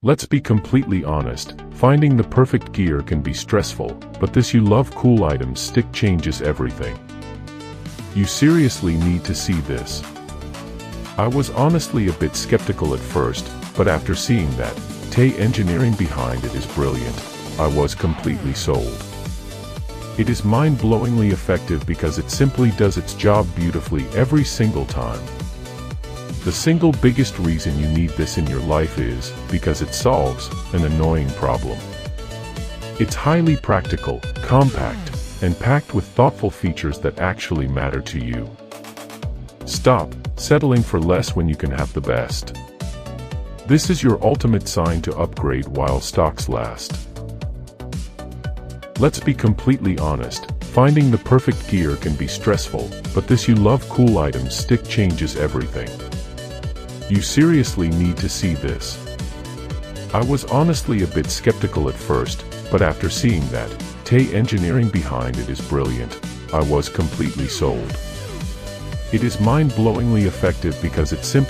Let's be completely honest, finding the perfect gear can be stressful, but this You Love Cool Items stick changes everything. You seriously need to see this. I was honestly a bit skeptical at first, but after seeing that, the engineering behind it is brilliant, I was completely sold. It is mind-blowingly effective because it simply does its job beautifully every single time. The single biggest reason you need this in your life is because it solves an annoying problem. It's highly practical, compact, and packed with thoughtful features that actually matter to you. Stop settling for less when you can have the best. This is your ultimate sign to upgrade while stocks last. Let's be completely honest, finding the perfect gear can be stressful, but this You Love Cool Items stick changes everything. You seriously need to see this. I was honestly a bit skeptical at first, but after seeing that, the engineering behind it is brilliant, I was completely sold. It is mind-blowingly effective because it simply